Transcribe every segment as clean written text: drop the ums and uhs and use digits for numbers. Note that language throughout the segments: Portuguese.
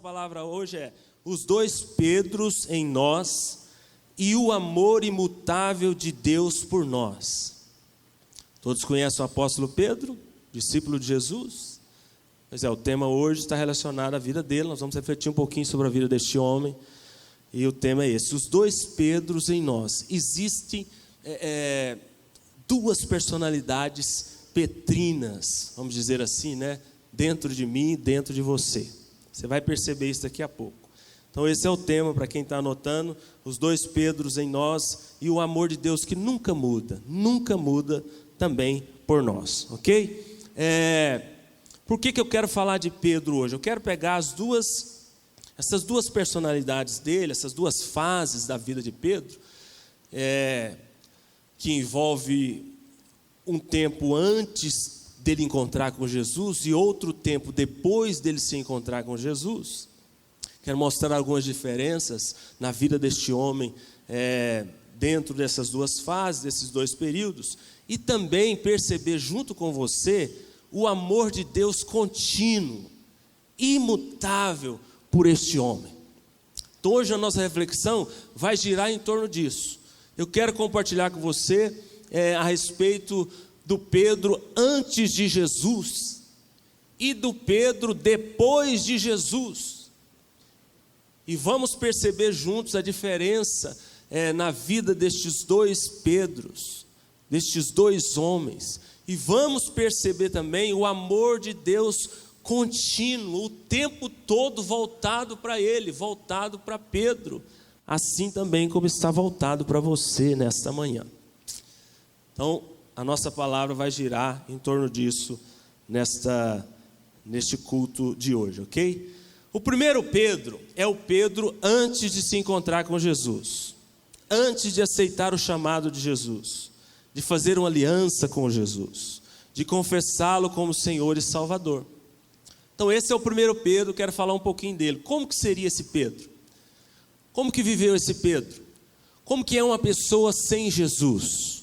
palavra hoje é os dois Pedros em nós e o amor imutável de Deus por nós. Todos conhecem o apóstolo Pedro, discípulo de Jesus? Pois é, o tema hoje está relacionado à vida dele. Nós vamos refletir um pouquinho sobre a vida deste homem. E o tema é esse, os dois Pedros em nós. Existem duas personalidades petrinas, vamos dizer assim, né? Dentro de mim e dentro de você. Você vai perceber isso daqui a pouco. Então esse é o tema para quem está anotando, os dois Pedros em nós e o amor de Deus que nunca muda também por nós, ok? Por que eu quero falar de Pedro hoje? Eu quero pegar essas duas personalidades dele, essas duas fases da vida de Pedro, que envolve um tempo antes dele encontrar com Jesus e outro tempo depois dele se encontrar com Jesus. Quero mostrar algumas diferenças na vida deste homem, dentro dessas duas fases, desses dois períodos, e também perceber junto com você o amor de Deus contínuo, imutável por este homem. Então hoje a nossa reflexão vai girar em torno disso. Eu quero compartilhar com você a respeito do Pedro antes de Jesus e do Pedro depois de Jesus. E vamos perceber juntos a diferença na vida destes dois Pedros, destes dois homens. E vamos perceber também o amor de Deus contínuo, o tempo todo voltado para ele, voltado para Pedro, assim também como está voltado para você nesta manhã. Então, a nossa palavra vai girar em torno disso neste culto de hoje, ok? O primeiro Pedro é o Pedro antes de se encontrar com Jesus, antes de aceitar o chamado de Jesus, de fazer uma aliança com Jesus, de confessá-lo como Senhor e Salvador. Então esse é o primeiro Pedro, quero falar um pouquinho dele. Como que seria esse Pedro? Como que viveu esse Pedro? Como que é uma pessoa sem Jesus?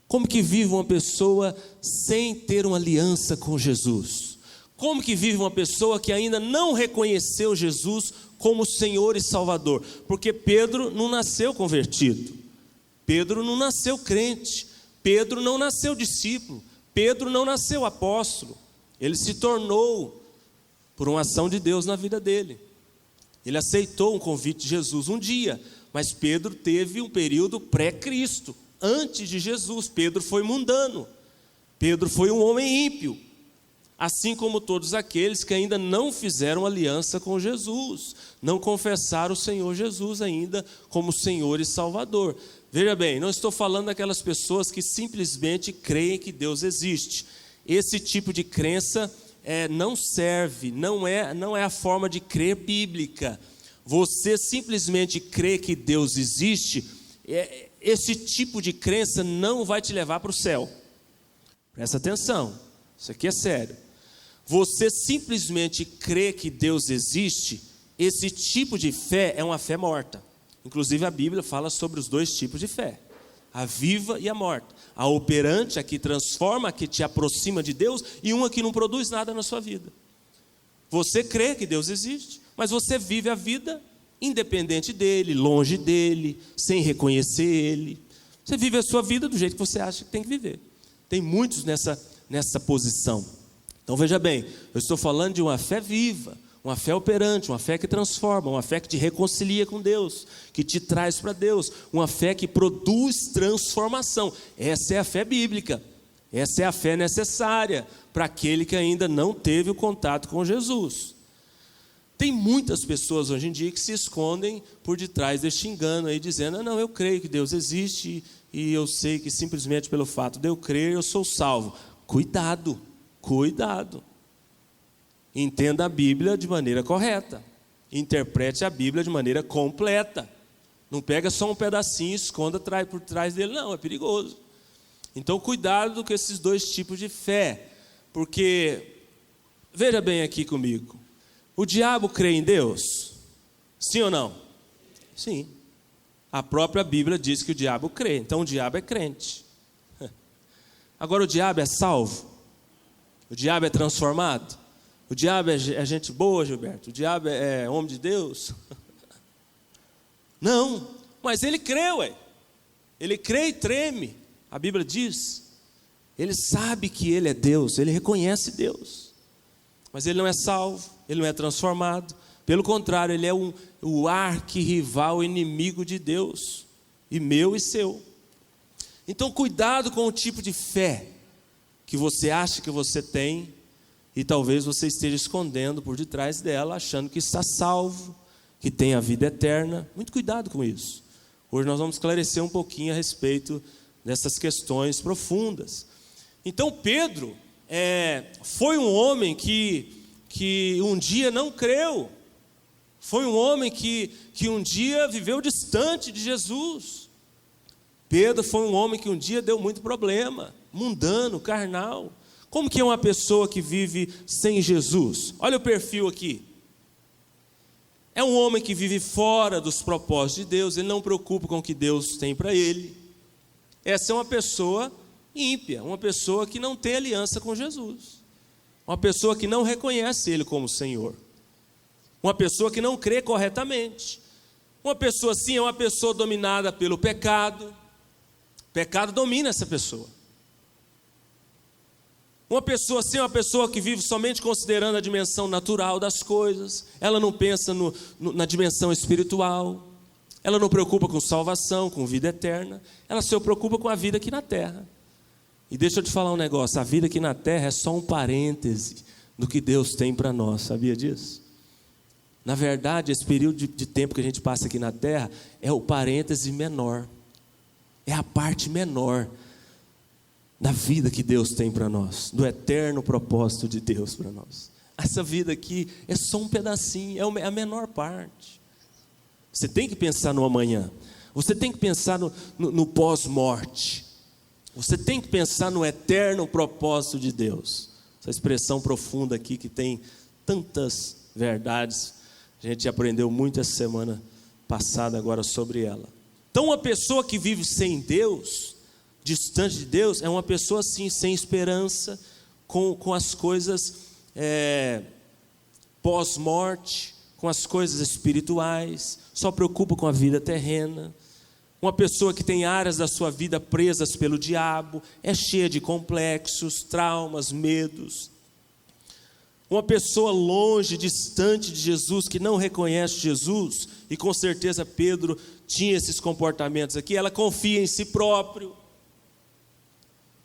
Como que vive uma pessoa sem ter uma aliança com Jesus? Como que vive uma pessoa que ainda não reconheceu Jesus como Senhor e Salvador? Porque Pedro não nasceu convertido, Pedro não nasceu crente, Pedro não nasceu discípulo, Pedro não nasceu apóstolo. Ele se tornou por uma ação de Deus na vida dele. Ele aceitou um convite de Jesus um dia, mas Pedro teve um período pré-Cristo. Antes de Jesus, Pedro foi mundano, Pedro foi um homem ímpio, assim como todos aqueles que ainda não fizeram aliança com Jesus, não confessaram o Senhor Jesus ainda como Senhor e Salvador. Veja bem, não estou falando daquelas pessoas que simplesmente creem que Deus existe. Esse tipo de crença não serve, não é a forma de crer bíblica. Você simplesmente crê que Deus existe, esse tipo de crença não vai te levar para o céu. Presta atenção, isso aqui é sério. Você simplesmente crê que Deus existe, esse tipo de fé é uma fé morta. Inclusive a Bíblia fala sobre os dois tipos de fé, a viva e a morta. A operante, a que transforma, a que te aproxima de Deus, e uma que não produz nada na sua vida. Você crê que Deus existe, mas você vive a vida independente dele, longe dele, sem reconhecer ele. Você vive a sua vida do jeito que você acha que tem que viver. Tem muitos nessa posição. Então veja bem, eu estou falando de uma fé viva, uma fé operante, uma fé que transforma, uma fé que te reconcilia com Deus, que te traz para Deus, uma fé que produz transformação. Essa é a fé bíblica, essa é a fé necessária para aquele que ainda não teve o contato com Jesus. Tem muitas pessoas hoje em dia que se escondem por detrás deste engano aí, dizendo, não, eu creio que Deus existe e eu sei que simplesmente pelo fato de eu crer eu sou salvo. Cuidado, cuidado. Entenda a Bíblia de maneira correta, interprete a Bíblia de maneira completa. Não pega só um pedacinho e esconda por trás dele, não, é perigoso. Então cuidado com esses dois tipos de fé, porque, veja bem aqui comigo, o diabo crê em Deus? Sim ou não? Sim. A própria Bíblia diz que o diabo crê, então o diabo é crente. Agora o diabo é salvo? O diabo é transformado? O diabo é gente boa, Gilberto? O diabo é homem de Deus? Não, mas ele crê, ué. Ele crê e treme. A Bíblia diz. Ele sabe que ele é Deus, ele reconhece Deus. Mas ele não é salvo, ele não é transformado. Pelo contrário, ele é o arquirrival, inimigo de Deus. E meu e seu. Então, cuidado com o tipo de fé que você acha que você tem e talvez você esteja escondendo por detrás dela, achando que está salvo, que tem a vida eterna. Muito cuidado com isso. Hoje nós vamos esclarecer um pouquinho a respeito dessas questões profundas. Então, Pedro foi um homem que um dia não creu. Foi um homem que um dia viveu distante de Jesus. Pedro foi um homem que um dia deu muito problema, mundano, carnal. Como que é uma pessoa que vive sem Jesus? Olha o perfil aqui. É um homem que vive fora dos propósitos de Deus, ele não preocupa com o que Deus tem para ele. Essa é uma pessoa ímpia, uma pessoa que não tem aliança com Jesus. Uma pessoa que não reconhece Ele como Senhor. Uma pessoa que não crê corretamente. Uma pessoa assim é uma pessoa dominada pelo pecado. O pecado domina essa pessoa. Uma pessoa assim é uma pessoa que vive somente considerando a dimensão natural das coisas. Ela não pensa na dimensão espiritual. Ela não preocupa com salvação, com vida eterna. Ela se preocupa com a vida aqui na terra. E deixa eu te falar um negócio, a vida aqui na terra é só um parêntese do que Deus tem para nós, sabia disso? Na verdade, esse período de tempo que a gente passa aqui na terra é o parêntese menor, é a parte menor da vida que Deus tem para nós, do eterno propósito de Deus para nós. Essa vida aqui é só um pedacinho, é a menor parte. Você tem que pensar no amanhã, você tem que pensar no pós-morte. Você tem que pensar no eterno propósito de Deus. Essa expressão profunda aqui que tem tantas verdades. A gente aprendeu muito essa semana passada agora sobre ela. Então uma pessoa que vive sem Deus, distante de Deus, é uma pessoa assim, sem esperança, com as coisas pós-morte, com as coisas espirituais, só preocupa com a vida terrena. Uma pessoa que tem áreas da sua vida presas pelo diabo, é cheia de complexos, traumas, medos. Uma pessoa longe, distante de Jesus, que não reconhece Jesus, e com certeza Pedro tinha esses comportamentos aqui, ela confia em si próprio,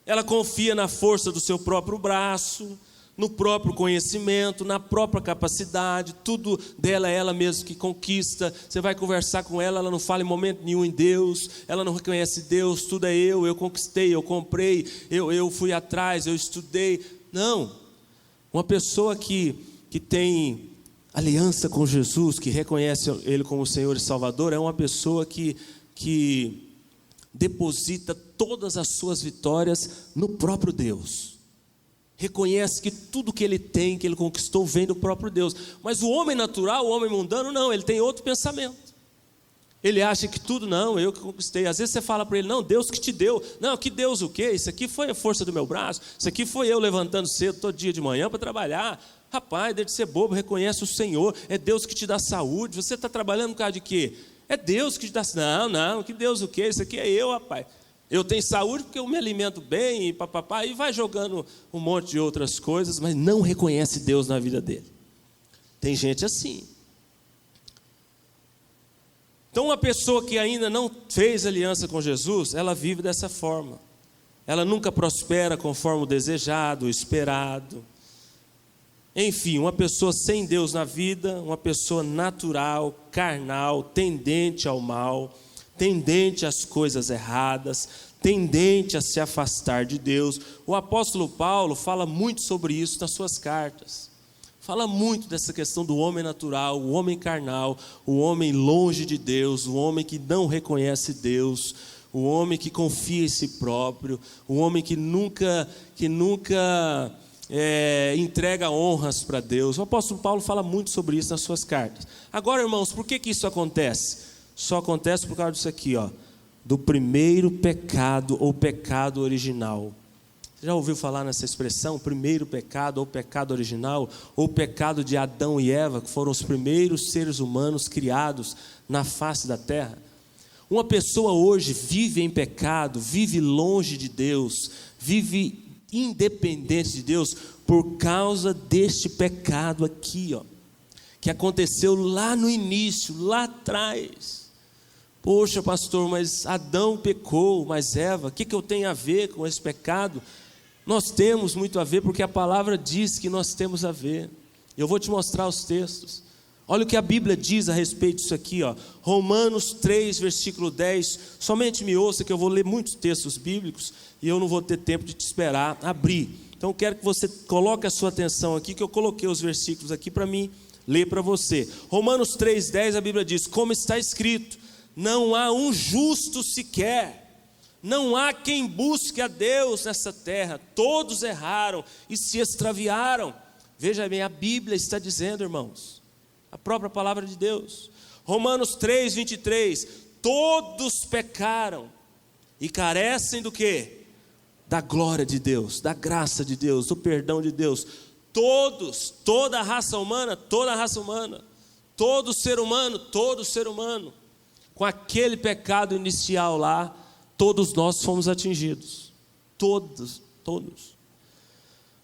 ela confia na força do seu próprio braço, no próprio conhecimento, na própria capacidade, tudo dela é ela mesma que conquista. Você vai conversar com ela, ela não fala em momento nenhum em Deus, ela não reconhece Deus, tudo é eu conquistei, eu comprei, eu fui atrás, eu estudei. Não, uma pessoa que tem aliança com Jesus, que reconhece Ele como Senhor e Salvador, é uma pessoa que deposita todas as suas vitórias no próprio Deus. Reconhece que tudo que ele tem, que ele conquistou, vem do próprio Deus. Mas o homem natural, o homem mundano, não, ele tem outro pensamento. Ele acha que tudo, não, eu que conquistei. Às vezes você fala para ele, não, Deus que te deu. Não, que Deus o quê? Isso aqui foi a força do meu braço. Isso aqui foi eu levantando cedo todo dia de manhã para trabalhar. Rapaz, deixa de ser bobo, reconhece o Senhor. É Deus que te dá saúde. Você está trabalhando por causa de quê? É Deus que te dá... Não, que Deus o quê? Isso aqui é eu, rapaz. Eu tenho saúde porque eu me alimento bem e papapá, e vai jogando um monte de outras coisas, mas não reconhece Deus na vida dele. Tem gente assim. Então uma pessoa que ainda não fez aliança com Jesus, ela vive dessa forma. Ela nunca prospera conforme o desejado, o esperado. Enfim, uma pessoa sem Deus na vida, uma pessoa natural, carnal, tendente ao mal, tendente às coisas erradas, tendente a se afastar de Deus. O apóstolo Paulo fala muito sobre isso nas suas cartas. Fala muito dessa questão do homem natural, o homem carnal, o homem longe de Deus, o homem que não reconhece Deus, o homem que confia em si próprio, o homem que nunca entrega honras para Deus. O apóstolo Paulo fala muito sobre isso nas suas cartas. Agora, irmãos, por que isso acontece? Só acontece por causa disso aqui, ó, do primeiro pecado ou pecado original. Já ouviu falar nessa expressão? Primeiro pecado, ou pecado original, ou pecado de Adão e Eva, que foram os primeiros seres humanos criados na face da terra. Uma pessoa hoje vive em pecado, vive longe de Deus, vive independente de Deus, por causa deste pecado aqui, ó, que aconteceu lá no início, lá atrás. Poxa, pastor, mas Adão pecou, mas Eva, o que eu tenho a ver com esse pecado? Nós temos muito a ver, porque a palavra diz que nós temos a ver. Eu vou te mostrar os textos. Olha o que a Bíblia diz a respeito disso aqui, ó. Romanos 3, versículo 10. Somente me ouça, que eu vou ler muitos textos bíblicos e eu não vou ter tempo de te esperar abrir. Então eu quero que você coloque a sua atenção aqui, que eu coloquei os versículos aqui para mim ler para você. Romanos 3, 10, a Bíblia diz: como está escrito, não há um justo sequer. Não há quem busque a Deus nessa terra. Todos erraram e se extraviaram. Veja bem, a Bíblia está dizendo, irmãos, a própria palavra de Deus. Romanos 3, 23. Todos pecaram e carecem do quê? Da glória de Deus, da graça de Deus, do perdão de Deus. Todos, toda a raça humana, todo ser humano, com aquele pecado inicial lá, todos nós fomos atingidos, todos.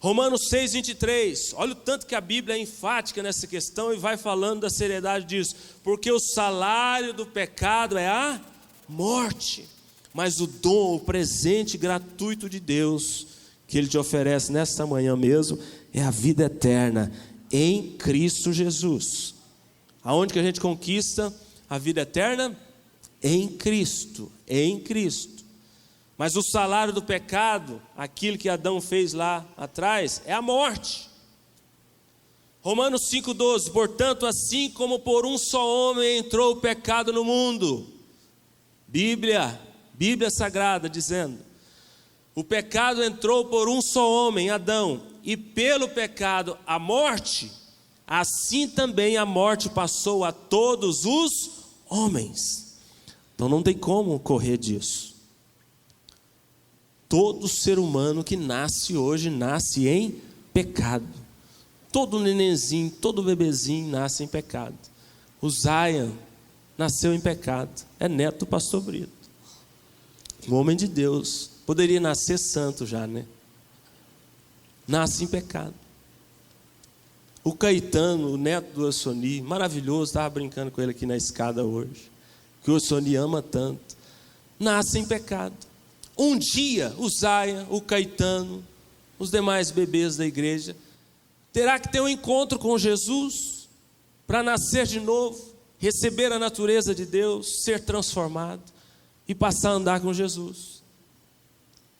Romanos 6, 23, olha o tanto que a Bíblia é enfática nessa questão e vai falando da seriedade disso, porque o salário do pecado é a morte, mas o dom, o presente gratuito de Deus, que Ele te oferece nesta manhã mesmo, é a vida eterna, em Cristo Jesus. Aonde que a gente conquista a vida eterna? Em Cristo. Mas o salário do pecado, aquilo que Adão fez lá atrás, é a morte. Romanos 5,12, portanto, assim como por um só homem entrou o pecado no mundo, Bíblia Sagrada dizendo, o pecado entrou por um só homem, Adão, e pelo pecado a morte, assim também a morte passou a todos os homens. Então não tem como correr disso. Todo ser humano que nasce hoje, nasce em pecado. Todo nenenzinho, todo bebezinho nasce em pecado. O Zion nasceu em pecado, é neto do pastor Brito. Um homem de Deus, poderia nascer santo já, né? Nasce em pecado. O Caetano, o neto do Ossoni, maravilhoso, estava brincando com ele aqui na escada hoje, que o Ossoni ama tanto, nasce em pecado. Um dia o Zaia, o Caetano, os demais bebês da igreja, terá que ter um encontro com Jesus, para nascer de novo, receber a natureza de Deus, ser transformado, e passar a andar com Jesus.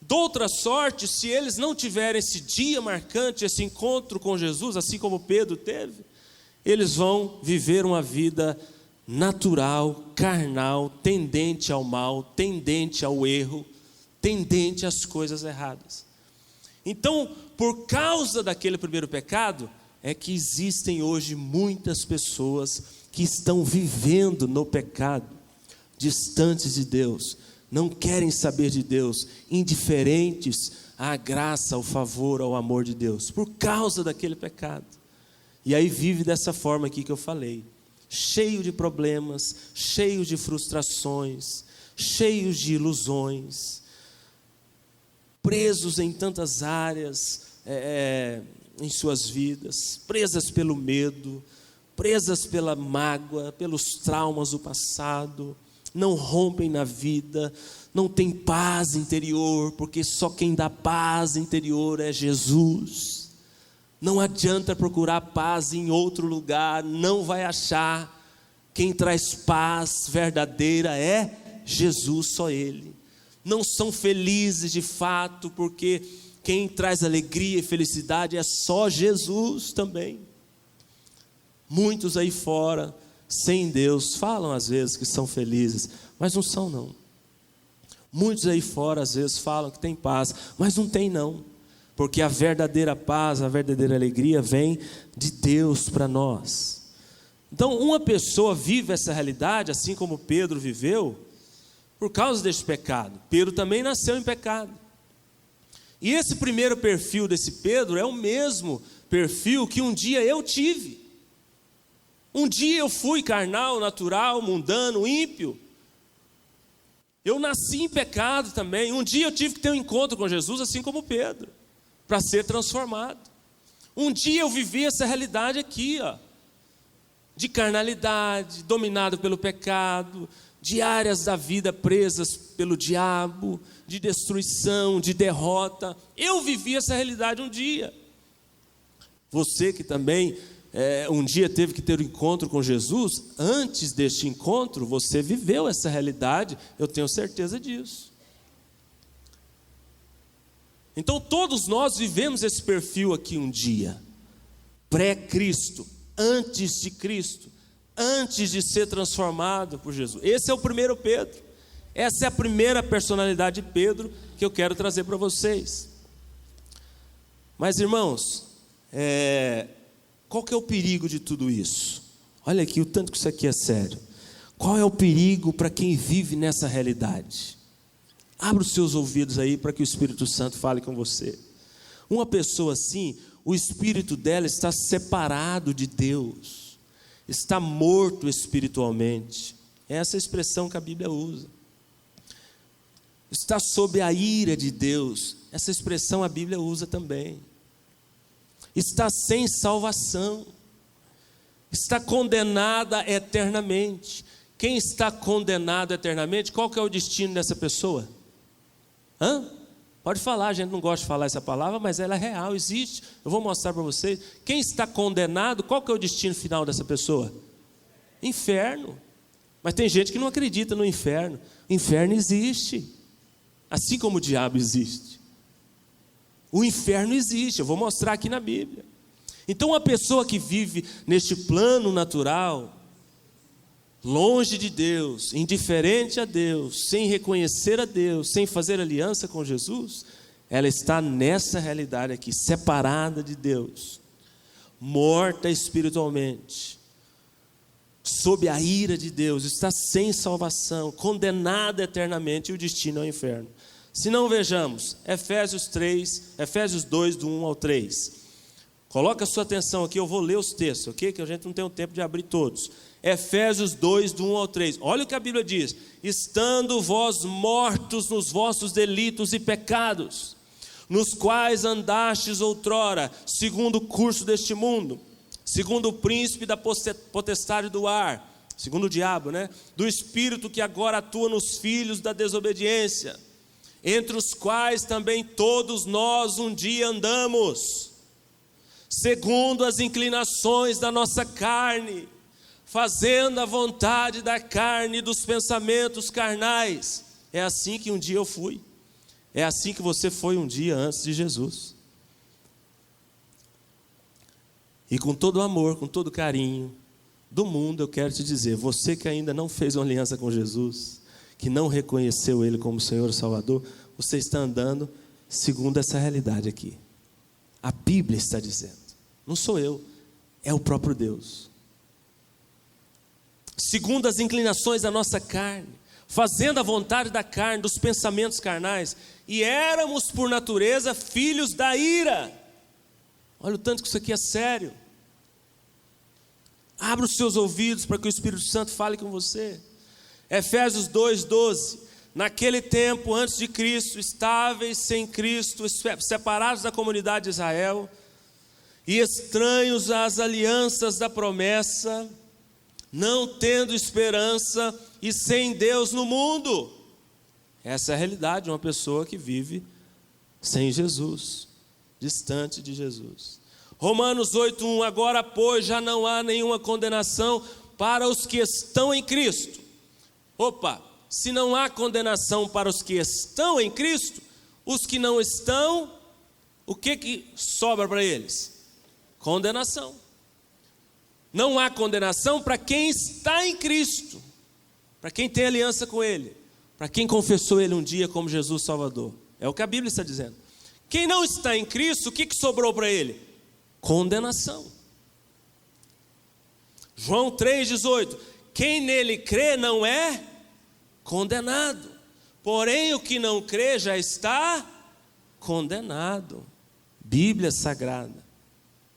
De outra sorte, se eles não tiverem esse dia marcante, esse encontro com Jesus, assim como Pedro teve, eles vão viver uma vida natural, carnal, tendente ao mal, tendente ao erro, tendente às coisas erradas. Então, por causa daquele primeiro pecado, é que existem hoje muitas pessoas que estão vivendo no pecado, distantes de Deus, não querem saber de Deus, indiferentes à graça, ao favor, ao amor de Deus, por causa daquele pecado. E aí vive dessa forma aqui que eu falei, cheio de problemas, cheio de frustrações, cheios de ilusões, presos em tantas áreas em suas vidas, presas pelo medo, presas pela mágoa, pelos traumas do passado, não rompem na vida, não tem paz interior, porque só quem dá paz interior é Jesus. Não adianta procurar paz em outro lugar, não vai achar. Quem traz paz verdadeira é Jesus, só Ele. Não são felizes de fato, porque quem traz alegria e felicidade é só Jesus também. Muitos aí fora, sem Deus, falam às vezes que são felizes, mas não são não. Muitos aí fora às vezes falam que tem paz, mas não tem não. Porque a verdadeira paz, a verdadeira alegria vem de Deus para nós. Então uma pessoa vive essa realidade, assim como Pedro viveu, por causa deste pecado. Pedro também nasceu em pecado. E esse primeiro perfil desse Pedro é o mesmo perfil que um dia eu tive. Um dia eu fui carnal, natural, mundano, ímpio. Eu nasci em pecado também. Um dia eu tive que ter um encontro com Jesus, assim como Pedro, para ser transformado. Um dia eu vivi essa realidade aqui, de carnalidade, dominado pelo pecado, de áreas da vida presas pelo diabo, de destruição, de derrota. Eu vivi essa realidade um dia. Você que também um dia teve que ter um encontro com Jesus, antes deste encontro, você viveu essa realidade, eu tenho certeza disso. Então todos nós vivemos esse perfil aqui um dia, pré-Cristo, antes de Cristo, antes de ser transformado por Jesus. Esse é o primeiro Pedro, essa é a primeira personalidade de Pedro que eu quero trazer para vocês. Mas irmãos, qual que é o perigo de tudo isso? Olha aqui o tanto que isso aqui é sério. Qual é o perigo para quem vive nessa realidade? Abra os seus ouvidos aí para que o Espírito Santo fale com você. Uma pessoa assim, o espírito dela está separado de Deus, está morto espiritualmente. É essa expressão que a Bíblia usa. Está sob a ira de Deus. Essa expressão a Bíblia usa também. Está sem salvação, está condenada eternamente. Quem está condenado eternamente, qual que é o destino dessa pessoa? Pode falar, a gente não gosta de falar essa palavra, mas ela é real, existe. Eu vou mostrar para vocês. Quem está condenado, qual que é o destino final dessa pessoa? Inferno. Mas tem gente que não acredita no inferno. O inferno existe, assim como o diabo existe. O inferno existe, eu vou mostrar aqui na Bíblia. Então uma pessoa que vive neste plano natural, longe de Deus, indiferente a Deus, sem reconhecer a Deus, sem fazer aliança com Jesus, ela está nessa realidade aqui, separada de Deus, morta espiritualmente, sob a ira de Deus, está sem salvação, condenada eternamente, e o destino é o inferno. Se não, vejamos, Efésios 2, do 1 ao 3. Coloca a sua atenção aqui, eu vou ler os textos, ok? Que a gente não tem o tempo de abrir todos. Efésios 2, do 1 ao 3. Olha o que a Bíblia diz: estando vós mortos nos vossos delitos e pecados, nos quais andastes outrora, segundo o curso deste mundo, segundo o príncipe da potestade do ar, segundo o diabo, do espírito que agora atua nos filhos da desobediência, entre os quais também todos nós um dia andamos, segundo as inclinações da nossa carne, fazendo a vontade da carne e dos pensamentos carnais. É assim que um dia eu fui, é assim que você foi um dia antes de Jesus. E com todo o amor, com todo o carinho do mundo, eu quero te dizer, você que ainda não fez uma aliança com Jesus, que não reconheceu Ele como Senhor e Salvador, você está andando segundo essa realidade aqui. A Bíblia está dizendo, não sou eu, é o próprio Deus. Segundo as inclinações da nossa carne, fazendo a vontade da carne, dos pensamentos carnais, e éramos por natureza filhos da ira. Olha o tanto que isso aqui é sério. Abra os seus ouvidos para que o Espírito Santo fale com você. Efésios 2:12. Naquele tempo, antes de Cristo, estáveis sem Cristo, separados da comunidade de Israel, e estranhos às alianças da promessa, não tendo esperança e sem Deus no mundo. Essa é a realidade de uma pessoa que vive sem Jesus, distante de Jesus. Romanos 8:1. Agora, pois, já não há nenhuma condenação para os que estão em Cristo. Se não há condenação para os que estão em Cristo, os que não estão, o que sobra para eles? Condenação. Não há condenação para quem está em Cristo, para quem tem aliança com Ele, para quem confessou Ele um dia como Jesus Salvador. É o que a Bíblia está dizendo. Quem não está em Cristo, o que sobrou para ele? Condenação. João 3,18. Quem nele crê não é condenado, porém o que não crê já está condenado. Bíblia Sagrada,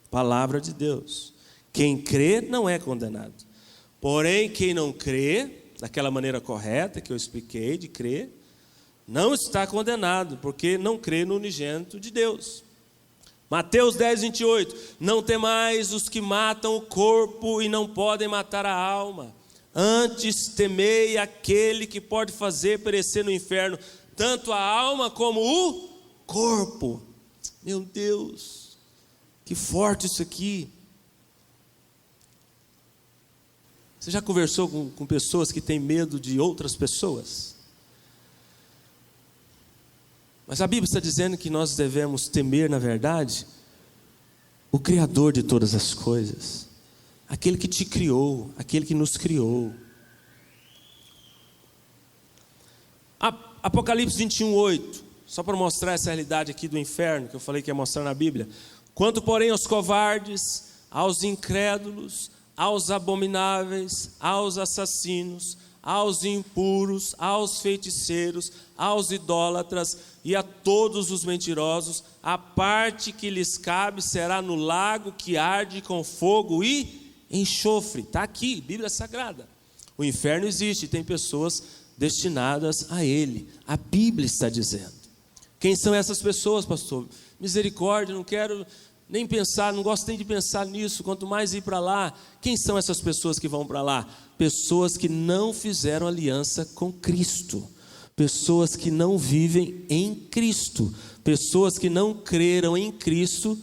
palavra de Deus. Quem crê não é condenado. Porém, quem não crê, daquela maneira correta que eu expliquei de crer, não está condenado, porque não crê no unigênito de Deus. Mateus 10, 28. Não temais os que matam o corpo e não podem matar a alma. Antes temei aquele que pode fazer perecer no inferno tanto a alma como o corpo. Meu Deus, que forte isso aqui. Você já conversou com pessoas que têm medo de outras pessoas? Mas a Bíblia está dizendo que nós devemos temer, na verdade, o Criador de todas as coisas, aquele que te criou, aquele que nos criou. Apocalipse 21, 8, só para mostrar essa realidade aqui do inferno, que eu falei que ia mostrar na Bíblia. Quanto, porém, aos covardes, aos incrédulos, aos abomináveis, aos assassinos, aos impuros, aos feiticeiros, aos idólatras e a todos os mentirosos, a parte que lhes cabe será no lago que arde com fogo e enxofre. Está aqui, Bíblia Sagrada. O inferno existe, tem pessoas destinadas a ele. A Bíblia está dizendo. Quem são essas pessoas, pastor? Misericórdia, não quero nem pensar, não gosto nem de pensar nisso, quanto mais ir para lá. Quem são essas pessoas que vão para lá? Pessoas que não fizeram aliança com Cristo, pessoas que não vivem em Cristo, pessoas que não creram em Cristo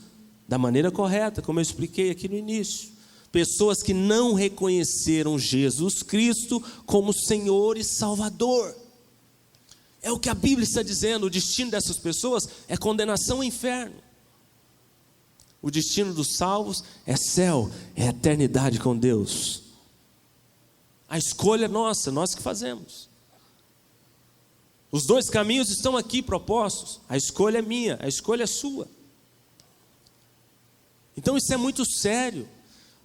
da maneira correta, como eu expliquei aqui no início, pessoas que não reconheceram Jesus Cristo como Senhor e Salvador. É o que a Bíblia está dizendo. O destino dessas pessoas é condenação ao inferno. O destino dos salvos é céu, é eternidade com Deus. A escolha é nossa, nós que fazemos. Os dois caminhos estão aqui propostos. A escolha é minha, a escolha é sua. Então isso é muito sério.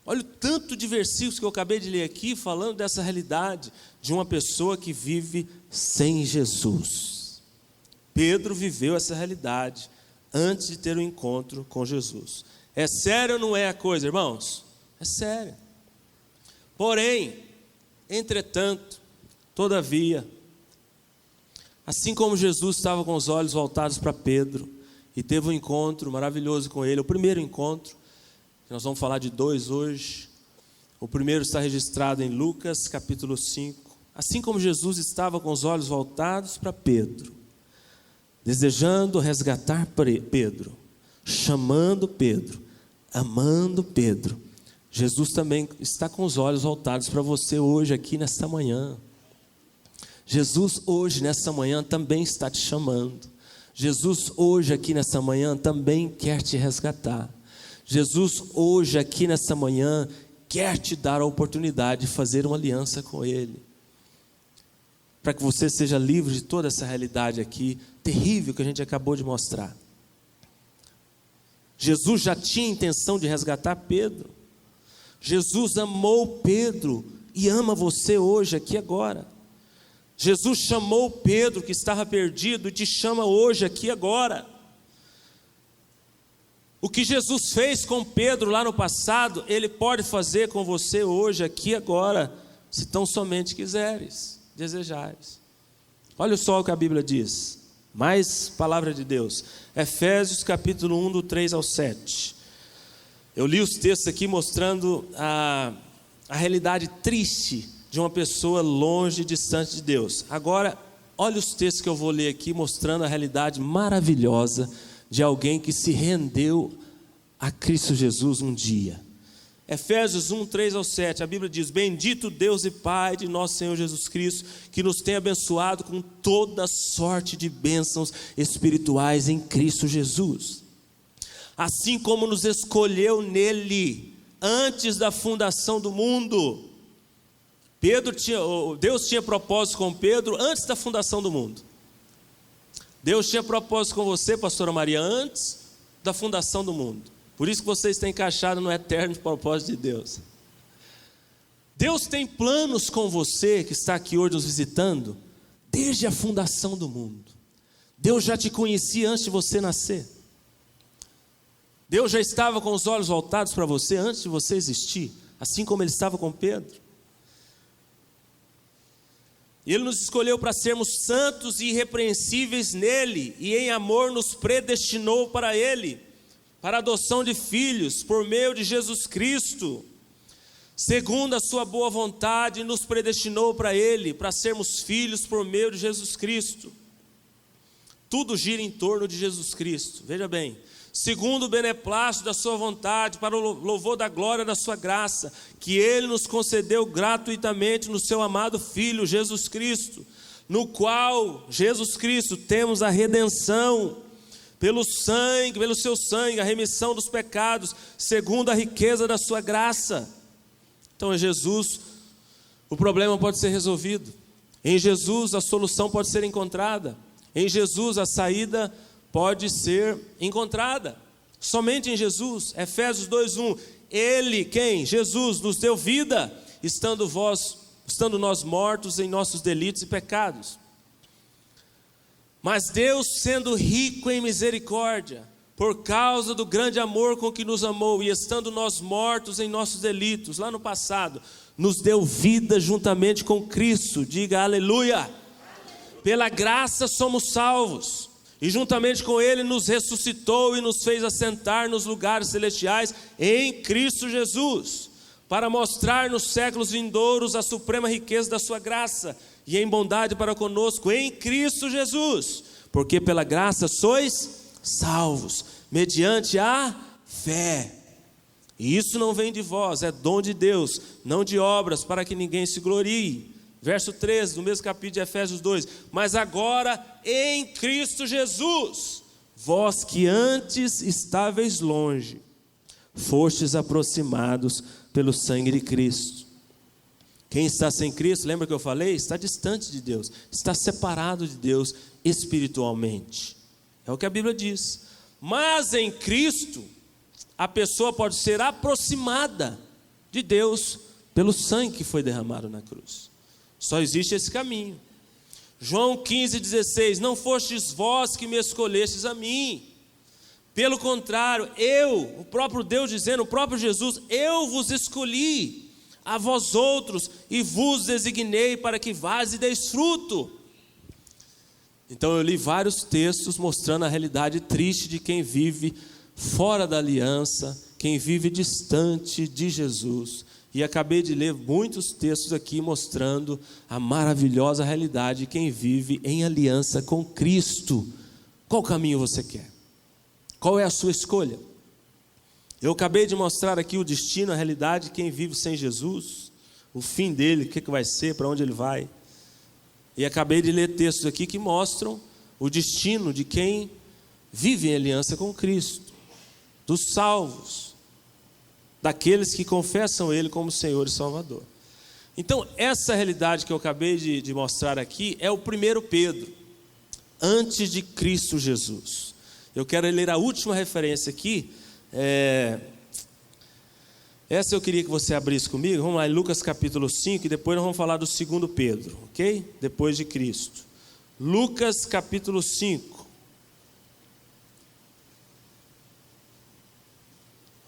Olha o tanto de versículos que eu acabei de ler aqui, falando dessa realidade de uma pessoa que vive sem Jesus. Pedro viveu essa realidade antes de ter um encontro com Jesus. É sério ou não é a coisa, irmãos? É sério. Porém, entretanto, todavia, assim como Jesus estava com os olhos voltados para Pedro e teve um encontro maravilhoso com ele, o primeiro encontro, nós vamos falar de dois hoje. O primeiro está registrado em Lucas capítulo 5. Assim como Jesus estava com os olhos voltados para Pedro, desejando resgatar Pedro, chamando Pedro, amando Pedro, Jesus também está com os olhos voltados para você hoje, aqui nesta manhã. Jesus hoje, nesta manhã, também está te chamando. Jesus hoje, aqui nesta manhã, também quer te resgatar. Jesus hoje, aqui nesta manhã, quer te dar a oportunidade de fazer uma aliança com Ele, para que você seja livre de toda essa realidade aqui, terrível que a gente acabou de mostrar. Jesus já tinha intenção de resgatar Pedro. Jesus amou Pedro e ama você hoje, aqui agora. Jesus chamou Pedro que estava perdido e te chama hoje, aqui agora. O que Jesus fez com Pedro lá no passado, Ele pode fazer com você hoje, aqui agora, se tão somente quiseres, desejares. Olha só o que a Bíblia diz, mais palavra de Deus, Efésios capítulo 1, do 3 ao 7. Eu li os textos aqui mostrando a realidade triste de uma pessoa longe, distante de Deus. Agora, olha os textos que eu vou ler aqui, mostrando a realidade maravilhosa de alguém que se rendeu a Cristo Jesus um dia. Efésios 1, 3 ao 7, a Bíblia diz: bendito Deus e Pai de nosso Senhor Jesus Cristo, que nos tem abençoado com toda sorte de bênçãos espirituais em Cristo Jesus, assim como nos escolheu nele, antes da fundação do mundo. Deus tinha propósito com Pedro antes da fundação do mundo. Deus tinha propósito com você, pastora Maria, antes da fundação do mundo. Por isso que você está encaixado no eterno propósito de Deus. Deus tem planos com você, que está aqui hoje nos visitando, desde a fundação do mundo. Deus já te conhecia antes de você nascer. Deus já estava com os olhos voltados para você antes de você existir, assim como Ele estava com Pedro. E Ele nos escolheu para sermos santos e irrepreensíveis nele, e em amor nos predestinou para Ele, para a adoção de filhos, por meio de Jesus Cristo, segundo a sua boa vontade, nos predestinou para Ele, para sermos filhos por meio de Jesus Cristo. Tudo gira em torno de Jesus Cristo, veja bem, segundo o beneplácito da sua vontade, para o louvor da glória da sua graça, que Ele nos concedeu gratuitamente no seu amado Filho, Jesus Cristo, no qual, Jesus Cristo, temos a redenção, pelo seu sangue, a remissão dos pecados, segundo a riqueza da sua graça. Então, em Jesus, o problema pode ser resolvido. Em Jesus, a solução pode ser encontrada. Em Jesus, a saída pode ser encontrada. Somente em Jesus. Efésios 2:1. Ele, quem? Jesus, nos deu vida, estando nós mortos em nossos delitos e pecados. Mas Deus, sendo rico em misericórdia, por causa do grande amor com que nos amou, e estando nós mortos em nossos delitos, lá no passado, nos deu vida juntamente com Cristo. Diga aleluia. Pela graça somos salvos, e juntamente com Ele nos ressuscitou e nos fez assentar nos lugares celestiais em Cristo Jesus, para mostrar nos séculos vindouros a suprema riqueza da sua graça, e em bondade para conosco em Cristo Jesus, porque pela graça sois salvos, mediante a fé. E isso não vem de vós, é dom de Deus, não de obras, para que ninguém se glorie. Verso 13, do mesmo capítulo de Efésios 2. Mas agora em Cristo Jesus, vós que antes estáveis longe, fostes aproximados pelo sangue de Cristo. Quem está sem Cristo, lembra que eu falei? Está distante de Deus, está separado de Deus espiritualmente. É o que a Bíblia diz. Mas em Cristo, a pessoa pode ser aproximada de Deus pelo sangue que foi derramado na cruz. Só existe esse caminho. João 15,16, não fostes vós que me escolhestes a mim. Pelo contrário, o próprio Deus dizendo, o próprio Jesus, eu vos escolhi a vós outros e vos designei para que vás e deis fruto. Então eu li vários textos mostrando a realidade triste de quem vive fora da aliança, quem vive distante de Jesus. E acabei de ler muitos textos aqui mostrando a maravilhosa realidade de quem vive em aliança com Cristo. Qual caminho você quer? Qual é a sua escolha? Eu acabei de mostrar aqui o destino, a realidade de quem vive sem Jesus, o fim dele, o que vai ser, para onde ele vai. E acabei de ler textos aqui que mostram o destino de quem vive em aliança com Cristo, dos salvos, daqueles que confessam Ele como Senhor e Salvador. Então, essa realidade que eu acabei de mostrar aqui é o 1 Pedro, antes de Cristo Jesus. Eu quero ler a última referência aqui. Essa eu queria que você abrisse comigo. Vamos lá em Lucas capítulo 5 e depois nós vamos falar do 2 Pedro, ok? Depois de Cristo. Lucas capítulo 5.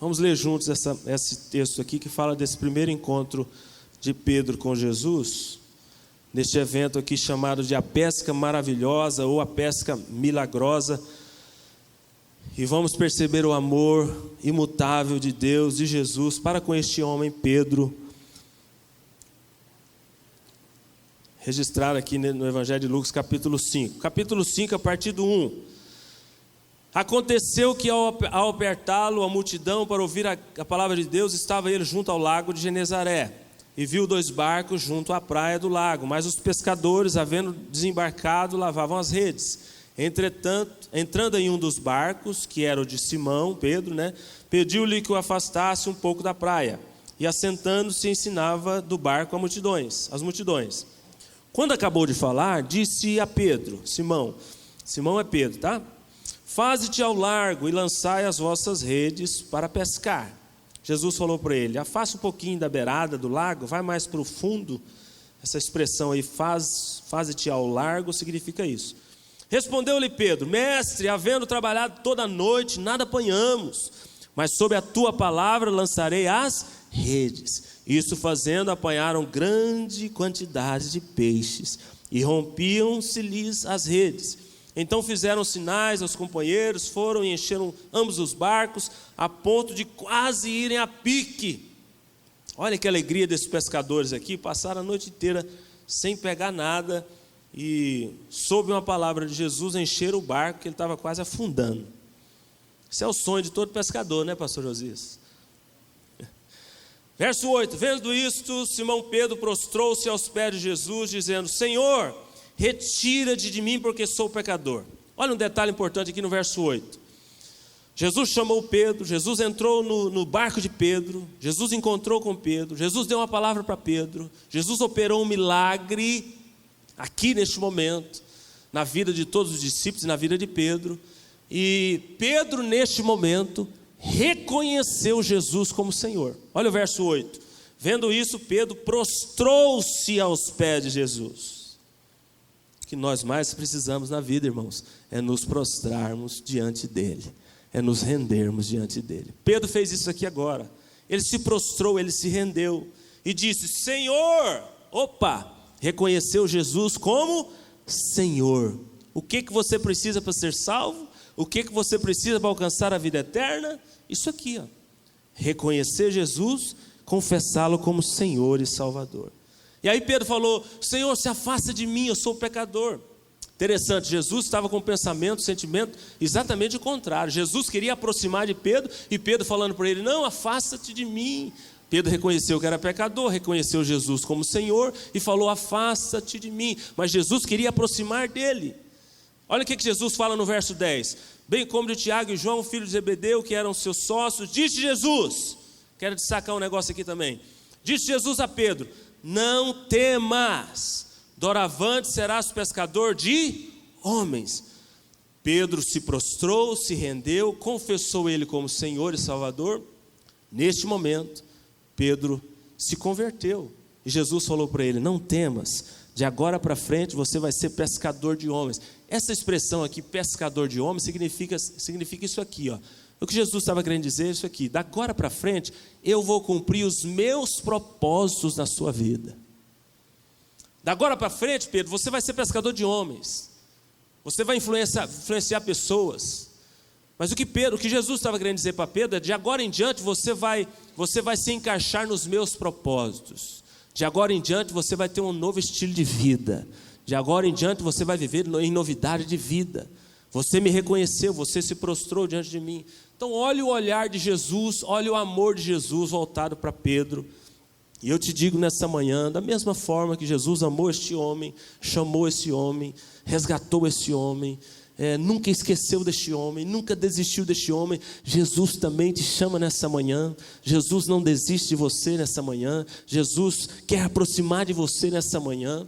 Vamos ler juntos esse texto aqui que fala desse primeiro encontro de Pedro com Jesus, neste evento aqui chamado de a pesca maravilhosa ou a pesca milagrosa. E vamos perceber o amor imutável de Deus, de Jesus, para com este homem, Pedro, registrado aqui no Evangelho de Lucas, capítulo 5. Capítulo 5, a partir do 1. Aconteceu que ao apertá-lo a multidão para ouvir a palavra de Deus, estava ele junto ao lago de Genezaré, e viu 2 barcos junto à praia do lago, mas os pescadores, havendo desembarcado, lavavam as redes. Entretanto, entrando em um dos barcos, que era o de Simão, Pedro, pediu-lhe que o afastasse um pouco da praia, e assentando-se ensinava do barco as multidões. Quando acabou de falar, disse a Pedro, Simão é Pedro, tá? Faze-te ao largo e lançai as vossas redes para pescar. Jesus falou para ele, afasta um pouquinho da beirada do lago, vai mais para o fundo. Essa expressão aí, faze-te ao largo, significa isso. Respondeu-lhe Pedro: mestre, havendo trabalhado toda a noite, nada apanhamos, mas sob a tua palavra lançarei as redes. Isso fazendo, apanharam grande quantidade de peixes, e rompiam-se-lhes as redes. Então fizeram sinais aos companheiros, foram e encheram ambos os barcos, a ponto de quase irem a pique. Olha que alegria desses pescadores aqui, passaram a noite inteira sem pegar nada, e sob uma palavra de Jesus, encheram o barco, que ele estava quase afundando. Esse é o sonho de todo pescador, né, pastor Josias? Verso 8, vendo isto, Simão Pedro prostrou-se aos pés de Jesus, dizendo: Senhor, retira-te de mim, porque sou pecador. Olha um detalhe importante aqui no verso 8. Jesus chamou Pedro, Jesus entrou no barco de Pedro, Jesus encontrou com Pedro, Jesus deu uma palavra para Pedro, Jesus operou um milagre aqui neste momento, na vida de todos os discípulos e na vida de Pedro. E Pedro, neste momento, reconheceu Jesus como Senhor. Olha o verso 8. Vendo isso, Pedro prostrou-se aos pés de Jesus. O que nós mais precisamos na vida, irmãos, é nos prostrarmos diante dele, é nos rendermos diante dele. Pedro fez isso aqui agora. Ele se prostrou, ele se rendeu e disse: Senhor! Reconheceu Jesus como Senhor. O que você precisa para ser salvo? O que você precisa para alcançar a vida eterna? Isso aqui, ó. Reconhecer Jesus, confessá-lo como Senhor e Salvador. E aí Pedro falou: Senhor, se afasta de mim, eu sou pecador. Interessante, Jesus estava com um pensamento, sentimento exatamente o contrário. Jesus queria aproximar de Pedro, e Pedro falando para ele: não, afasta-te de mim. Pedro reconheceu que era pecador, reconheceu Jesus como Senhor e falou: afasta-te de mim. Mas Jesus queria aproximar dele. Olha o que Jesus fala no verso 10. Bem como de Tiago e João, filhos de Zebedeu, que eram seus sócios, disse Jesus, quero destacar um negócio aqui também, disse Jesus a Pedro: não temas, doravante serás pescador de homens. Pedro se prostrou, se rendeu, confessou ele como Senhor e Salvador. Neste momento, Pedro se converteu, e Jesus falou para ele: não temas, de agora para frente você vai ser pescador de homens. Essa expressão aqui, pescador de homens, significa isso aqui, ó. O que Jesus estava querendo dizer é isso aqui: da agora para frente eu vou cumprir os meus propósitos na sua vida. Da agora para frente, Pedro, você vai ser pescador de homens, você vai influenciar pessoas. Mas o que Jesus estava querendo dizer para Pedro é: de agora em diante você vai se encaixar nos meus propósitos. De agora em diante você vai ter um novo estilo de vida. De agora em diante você vai viver em novidade de vida. Você me reconheceu, você se prostrou diante de mim. Então olhe o olhar de Jesus, olhe o amor de Jesus voltado para Pedro. E eu te digo nessa manhã, da mesma forma que Jesus amou este homem, chamou esse homem, resgatou esse homem, nunca esqueceu deste homem, nunca desistiu deste homem, Jesus também te chama nessa manhã. Jesus não desiste de você nessa manhã. Jesus quer aproximar de você nessa manhã,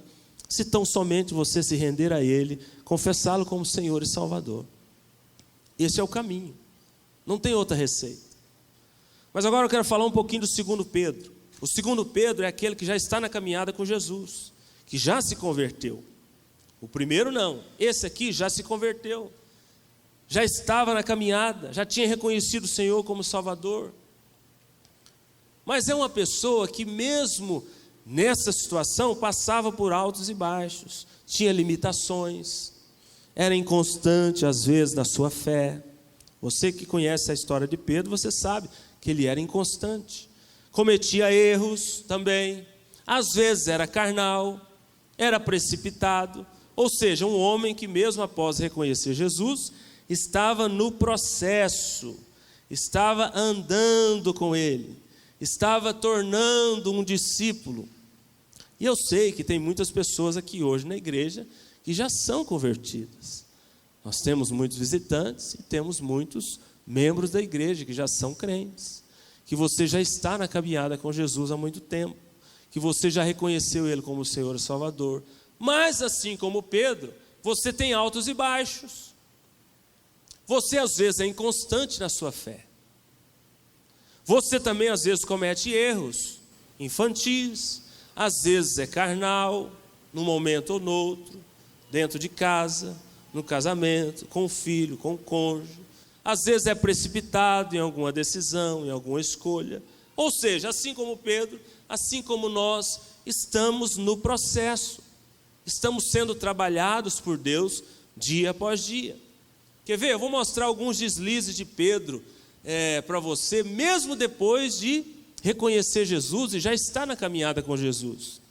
se tão somente você se render a Ele, confessá-lo como Senhor e Salvador. Esse é o caminho, não tem outra receita. Mas agora eu quero falar um pouquinho do segundo Pedro. O segundo Pedro é aquele que já está na caminhada com Jesus, que já se converteu. O primeiro não, esse aqui já se converteu, já estava na caminhada, já tinha reconhecido o Senhor como Salvador. Mas é uma pessoa que mesmo nessa situação passava por altos e baixos, tinha limitações, era inconstante às vezes na sua fé. Você que conhece a história de Pedro, você sabe que ele era inconstante, cometia erros também, às vezes era carnal, era precipitado. Ou seja, um homem que mesmo após reconhecer Jesus, estava no processo, estava andando com Ele, estava tornando um discípulo. E eu sei que tem muitas pessoas aqui hoje na igreja que já são convertidas. Nós temos muitos visitantes e temos muitos membros da igreja que já são crentes, que você já está na caminhada com Jesus há muito tempo, que você já reconheceu Ele como Senhor e Salvador. Mas assim como Pedro, você tem altos e baixos. Você às vezes é inconstante na sua fé. Você também às vezes comete erros infantis, às vezes é carnal, num momento ou no outro, dentro de casa, no casamento, com o filho, com o cônjuge. Às vezes é precipitado em alguma decisão, em alguma escolha. Ou seja, assim como Pedro, assim como nós, estamos no processo. Estamos sendo trabalhados por Deus dia após dia. Quer ver? Eu vou mostrar alguns deslizes de Pedro para você, mesmo depois de reconhecer Jesus e já estar na caminhada com Jesus.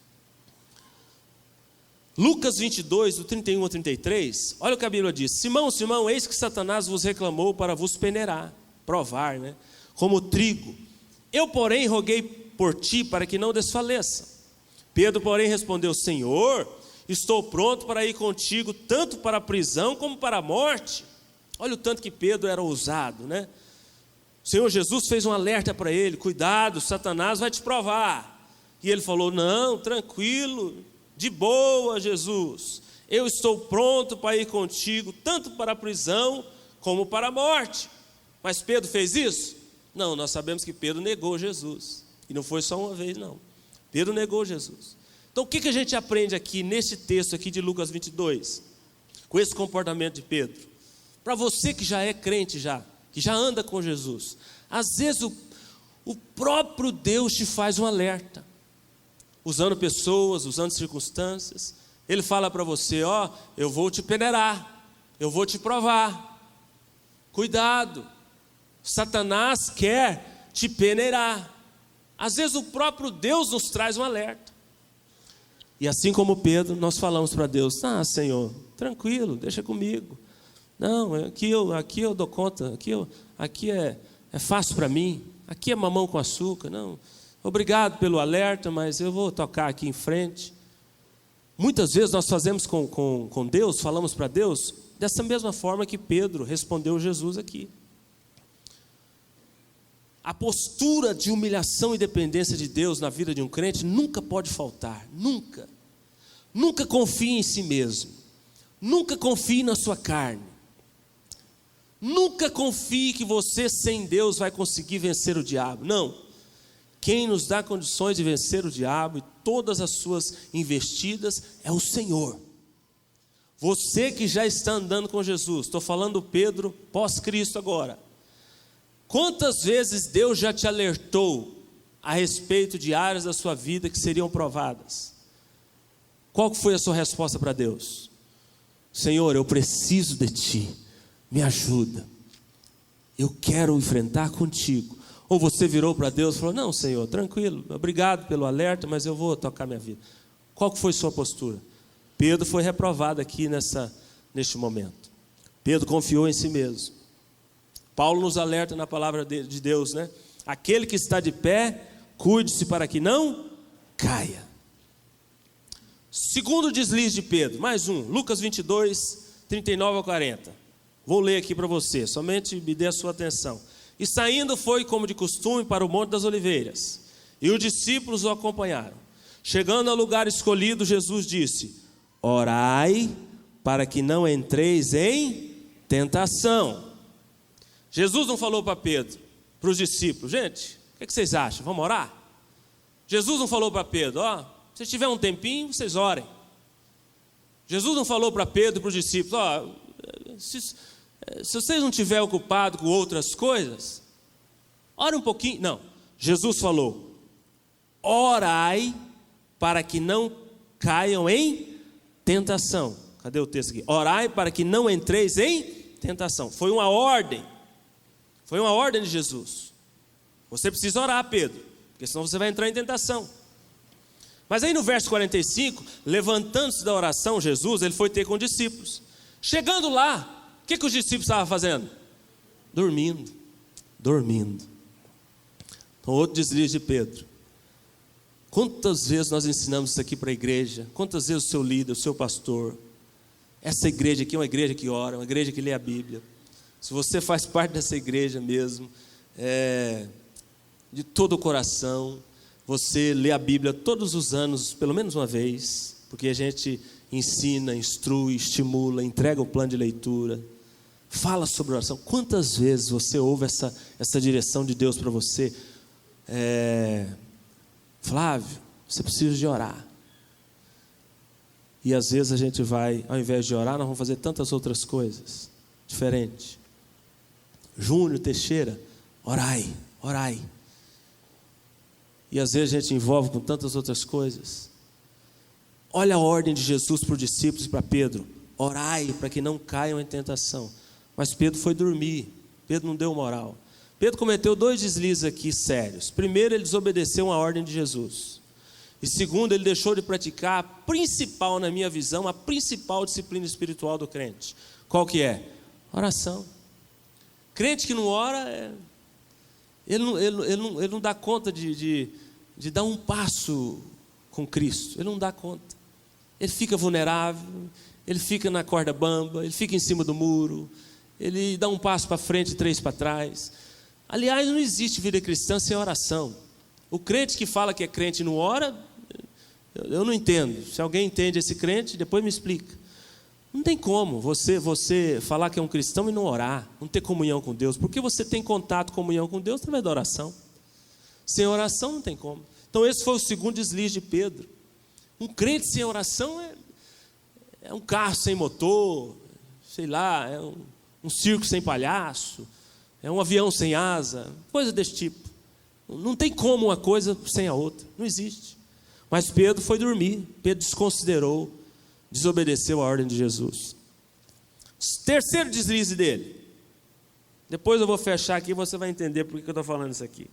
Lucas 22, do 31 ao 33, olha o que a Bíblia diz: Simão, Simão, eis que Satanás vos reclamou para vos peneirar, provar, como trigo. Eu, porém, roguei por ti para que não desfaleça. Pedro, porém, respondeu: Senhor, estou pronto para ir contigo, tanto para a prisão como para a morte. Olha o tanto que Pedro era ousado, O Senhor Jesus fez um alerta para ele: cuidado, Satanás vai te provar. E ele falou: não, tranquilo, de boa, Jesus, eu estou pronto para ir contigo, tanto para a prisão como para a morte. Mas Pedro fez isso? Não, nós sabemos que Pedro negou Jesus, e não foi só uma vez, não. Pedro negou Jesus. Então o que a gente aprende aqui nesse texto aqui de Lucas 22, com esse comportamento de Pedro? Para você que já é crente que já anda com Jesus, às vezes o próprio Deus te faz um alerta, usando pessoas, usando circunstâncias. Ele fala para você: eu vou te peneirar, eu vou te provar, cuidado, Satanás quer te peneirar. Às vezes o próprio Deus nos traz um alerta, e assim como Pedro, nós falamos para Deus: Senhor, tranquilo, deixa comigo, não, aqui eu dou conta, aqui é fácil para mim, aqui é mamão com açúcar, não, obrigado pelo alerta, mas eu vou tocar aqui em frente. Muitas vezes nós fazemos com Deus, falamos para Deus, dessa mesma forma que Pedro respondeu Jesus aqui. A postura de humilhação e dependência de Deus na vida de um crente nunca pode faltar, nunca. Nunca confie em si mesmo, nunca confie na sua carne, nunca confie que você sem Deus vai conseguir vencer o diabo. Não. Quem nos dá condições de vencer o diabo e todas as suas investidas é o Senhor. Você que já está andando com Jesus, estou falando Pedro pós-Cristo agora. Quantas vezes Deus já te alertou a respeito de áreas da sua vida que seriam provadas? Qual foi a sua resposta para Deus? Senhor, eu preciso de Ti, me ajuda, eu quero enfrentar contigo. Ou você virou para Deus e falou: não, Senhor, tranquilo, obrigado pelo alerta, mas eu vou tocar minha vida. Qual que foi sua postura? Pedro foi reprovado aqui neste momento. Pedro confiou em si mesmo. Paulo nos alerta na palavra de Deus, Aquele que está de pé, cuide-se para que não caia. Segundo deslize de Pedro, mais um, Lucas 22, 39 a 40. Vou ler aqui para você, somente me dê a sua atenção. E saindo foi, como de costume, para o Monte das Oliveiras, e os discípulos o acompanharam. Chegando ao lugar escolhido, Jesus disse: orai para que não entreis em tentação. Jesus não falou para Pedro, para os discípulos: gente, o que vocês acham? Vamos orar? Jesus não falou para Pedro: se tiver um tempinho, vocês orem. Jesus não falou para Pedro e para os discípulos: se vocês não estiverem ocupados com outras coisas, ore um pouquinho. Não, Jesus falou: orai para que não caiam em tentação. Cadê o texto aqui? Orai para que não entreis em tentação. Foi uma ordem de Jesus. Você precisa orar, Pedro, porque senão você vai entrar em tentação. Mas aí no verso 45, levantando-se da oração, Jesus, ele foi ter com os discípulos. Chegando lá, o que os discípulos estavam fazendo? Dormindo. Então, outro deslize de Pedro. Quantas vezes nós ensinamos isso aqui para a igreja? Quantas vezes o seu líder, o seu pastor? Essa igreja aqui é uma igreja que ora, uma igreja que lê a Bíblia. Se você faz parte dessa igreja mesmo, de todo o coração, você lê a Bíblia todos os anos, pelo menos uma vez, porque a gente ensina, instrui, estimula, entrega o plano de leitura, fala sobre oração. Quantas vezes você ouve essa direção de Deus para você? Flávio, você precisa de orar. E às vezes a gente vai, ao invés de orar, nós vamos fazer tantas outras coisas diferentes. Júnior Teixeira, orai, orai. E às vezes a gente envolve com tantas outras coisas. Olha a ordem de Jesus para os discípulos e para Pedro: orai para que não caiam em tentação. Mas Pedro foi dormir, Pedro não deu moral. Pedro cometeu 2 deslizes aqui sérios. Primeiro, ele desobedeceu a ordem de Jesus. E segundo, ele deixou de praticar a principal, na minha visão, a principal disciplina espiritual do crente. Qual que é? Oração. Crente que não ora, ele não dá conta de dar um passo com Cristo. Ele não dá conta. Ele fica vulnerável, ele fica na corda bamba, ele fica em cima do muro, ele dá um passo para frente e 3 para trás. Aliás, não existe vida cristã sem oração. O crente que fala que é crente e não ora, eu não entendo. Se alguém entende esse crente, depois me explica. Não tem como você falar que é um cristão e não orar, não ter comunhão com Deus, porque você tem contato, comunhão com Deus através da oração. Sem oração não tem como. Então esse foi o segundo deslize de Pedro. Um crente sem oração é um carro sem motor, sei lá, é um circo sem palhaço, é um avião sem asa, coisa desse tipo. Não tem como uma coisa sem a outra, não existe. Mas Pedro foi dormir, Pedro desconsiderou, desobedeceu a ordem de Jesus. Terceiro deslize dele. Depois eu vou fechar aqui e você vai entender por que eu estou falando isso aqui.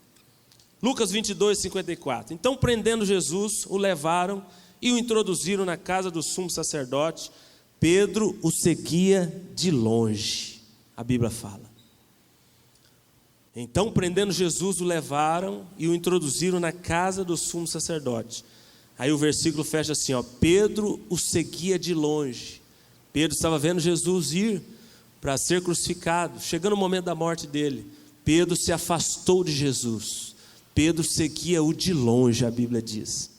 Lucas 22, 54. Então, prendendo Jesus, o levaram e o introduziram na casa do sumo sacerdote. Pedro o seguia de longe, a Bíblia fala. Então, prendendo Jesus, o levaram e o introduziram na casa do sumo sacerdote. Aí o versículo fecha assim, ó: Pedro o seguia de longe. Pedro estava vendo Jesus ir para ser crucificado. Chegando o momento da morte dele, Pedro se afastou de Jesus. Pedro seguia-o de longe, a Bíblia diz.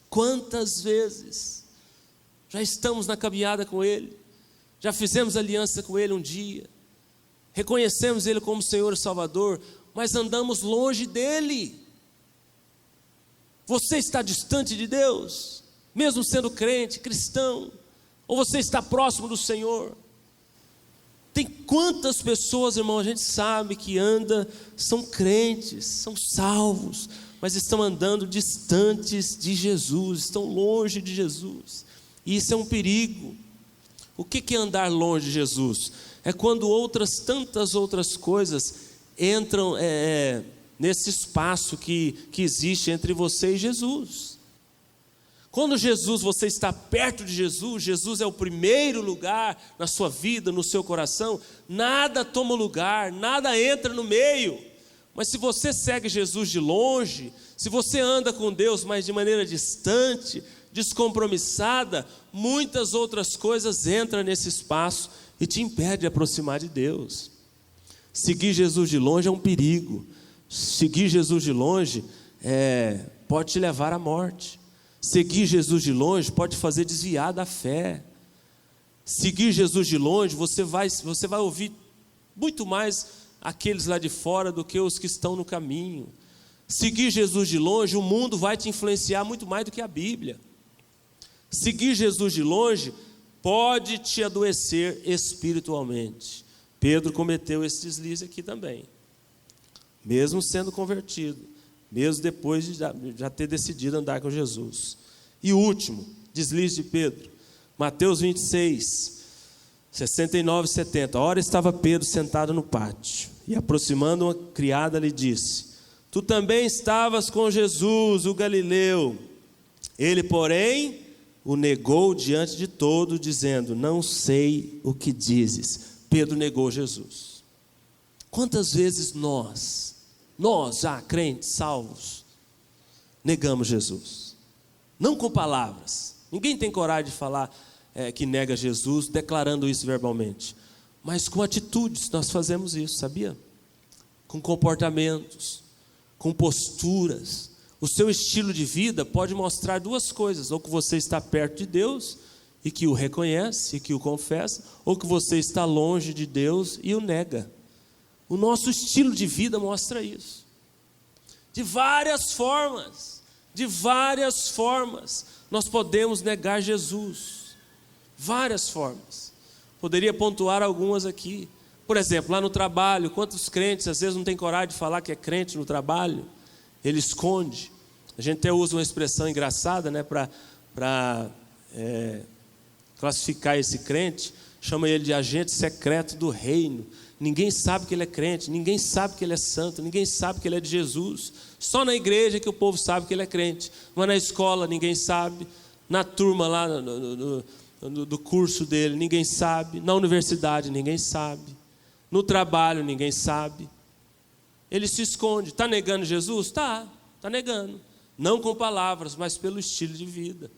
Quantas vezes já estamos na caminhada com Ele, já fizemos aliança com Ele um dia, reconhecemos Ele como Senhor e Salvador, mas andamos longe dEle. Você está distante de Deus, mesmo sendo crente, cristão, ou você está próximo do Senhor? Tem quantas pessoas, irmão, a gente sabe que são crentes, são salvos, mas estão andando distantes de Jesus, estão longe de Jesus, e isso é um perigo. O que é andar longe de Jesus? É quando tantas outras coisas entram nesse espaço que existe entre você e Jesus. Quando você está perto de Jesus, Jesus é o primeiro lugar na sua vida, no seu coração, nada toma lugar, nada entra no meio. Mas se você segue Jesus de longe, se você anda com Deus, mas de maneira distante, descompromissada, muitas outras coisas entram nesse espaço e te impedem de aproximar de Deus. Seguir Jesus de longe é um perigo. Seguir Jesus de longe pode te levar à morte. Seguir Jesus de longe pode fazer desviar da fé. Seguir Jesus de longe, você vai ouvir muito mais aqueles lá de fora do que os que estão no caminho. Seguir Jesus de longe, o mundo vai te influenciar muito mais do que a Bíblia. Seguir Jesus de longe pode te adoecer espiritualmente. Pedro cometeu esse deslize aqui também, mesmo sendo convertido, mesmo depois de já ter decidido andar com Jesus. E o último deslize de Pedro, Mateus 26, 69 e 70. Ora estava Pedro sentado no pátio, e aproximando uma criada lhe disse: Tu também estavas com Jesus, o Galileu. Ele, porém, o negou diante de todos, dizendo: Não sei o que dizes. Pedro negou Jesus. Quantas vezes nós já crentes, salvos, negamos Jesus? Não com palavras. Ninguém tem coragem de falar que nega Jesus, declarando isso verbalmente. Mas com atitudes nós fazemos isso, sabia? Com comportamentos, com posturas. O seu estilo de vida pode mostrar duas coisas: ou que você está perto de Deus e que o reconhece e que o confessa, ou que você está longe de Deus e o nega. O nosso estilo de vida mostra isso. De várias formas, nós podemos negar Jesus. Várias formas. Poderia pontuar algumas aqui. Por exemplo, lá no trabalho, quantos crentes às vezes não têm coragem de falar que é crente no trabalho? Ele esconde. A gente até usa uma expressão engraçada, né, para classificar esse crente. Chama ele de agente secreto do reino. Ninguém sabe que ele é crente, ninguém sabe que ele é santo, ninguém sabe que ele é de Jesus. Só na igreja que o povo sabe que ele é crente. Mas na escola ninguém sabe. Na turma lá do curso dele ninguém sabe. Na universidade ninguém sabe. No trabalho ninguém sabe. Ele se esconde. Está negando Jesus? Está negando. Não com palavras, mas pelo estilo de vida.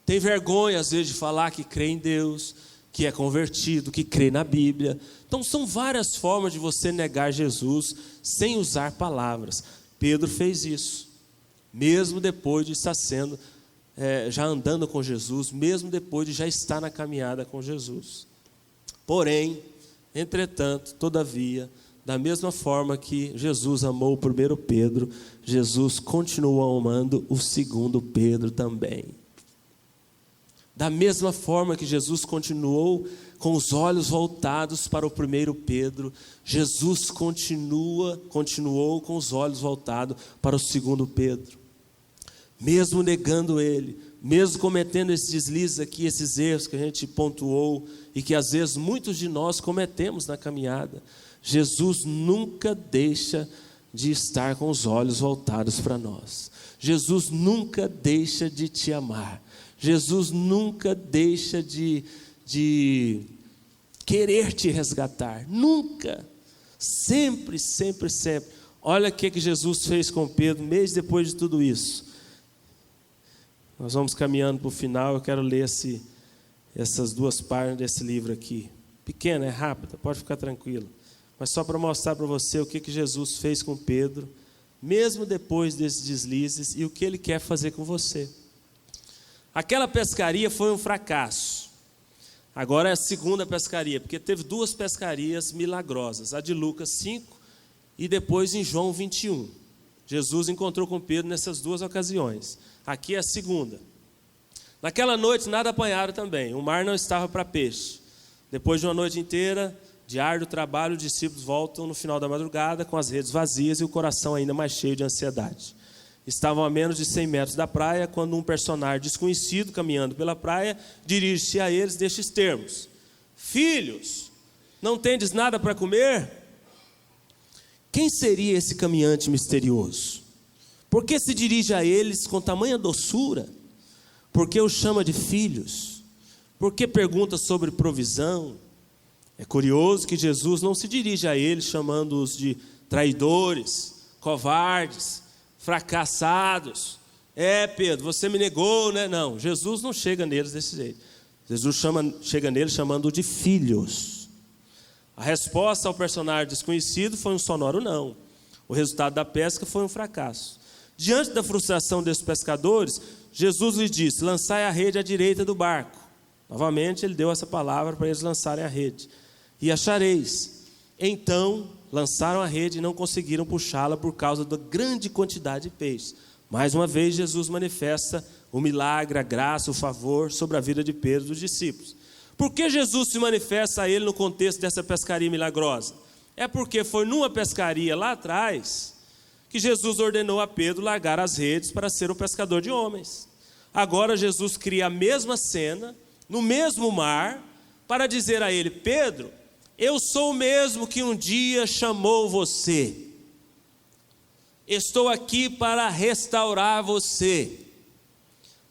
Tem vergonha às vezes de falar que crê em Deus, que é convertido, que crê na Bíblia. Então são várias formas de você negar Jesus sem usar palavras. Pedro fez isso, mesmo depois de estar já andando com Jesus, mesmo depois de já estar na caminhada com Jesus. Porém, entretanto, todavia, da mesma forma que Jesus amou o primeiro Pedro, Jesus continua amando o segundo Pedro também. Da mesma forma que Jesus continuou com os olhos voltados para o primeiro Pedro, Jesus continuou com os olhos voltados para o segundo Pedro. Mesmo negando ele, mesmo cometendo esses deslizes aqui, esses erros que a gente pontuou e que às vezes muitos de nós cometemos na caminhada, Jesus nunca deixa de estar com os olhos voltados para nós. Jesus nunca deixa de te amar. Jesus nunca deixa de querer te resgatar. Nunca. Sempre, sempre, sempre. Olha o que Jesus fez com Pedro, mês depois de tudo isso. Nós vamos caminhando para o final. Eu quero ler essas duas páginas desse livro aqui. Pequena, é rápida, pode ficar tranquilo. Mas só para mostrar para você o que Jesus fez com Pedro, mesmo depois desses deslizes, e o que Ele quer fazer com você. Aquela pescaria foi um fracasso. Agora é a segunda pescaria, porque teve duas pescarias milagrosas, a de Lucas 5 e depois em João 21. Jesus encontrou com Pedro nessas duas ocasiões. Aqui é a segunda. Naquela noite nada apanharam também, o mar não estava para peixe. Depois de uma noite inteira de árduo trabalho, os discípulos voltam no final da madrugada com as redes vazias e o coração ainda mais cheio de ansiedade. Estavam a menos de 100 metros da praia, quando um personagem desconhecido, caminhando pela praia, dirige-se a eles destes termos: filhos, não tendes nada para comer? Quem seria esse caminhante misterioso? Por que se dirige a eles com tamanha doçura? Por que os chama de filhos? Por que pergunta sobre provisão? É curioso que Jesus não se dirige a eles chamando-os de traidores, covardes, fracassados. Pedro, você me negou, né? Não, Jesus não chega neles desse jeito. Jesus chega neles chamando de filhos. A resposta ao personagem desconhecido foi um sonoro não. O resultado da pesca foi um fracasso. Diante da frustração desses pescadores, Jesus lhes disse: lançai a rede à direita do barco. Novamente ele deu essa palavra para eles lançarem a rede. E achareis. Então lançaram a rede e não conseguiram puxá-la por causa da grande quantidade de peixes. Mais uma vez Jesus manifesta o milagre, a graça, o favor sobre a vida de Pedro e dos discípulos. Por que Jesus se manifesta a ele no contexto dessa pescaria milagrosa? É porque foi numa pescaria lá atrás que Jesus ordenou a Pedro largar as redes para ser o pescador de homens. Agora Jesus cria a mesma cena, no mesmo mar, para dizer a ele: Pedro, eu sou o mesmo que um dia chamou você. Estou aqui para restaurar você,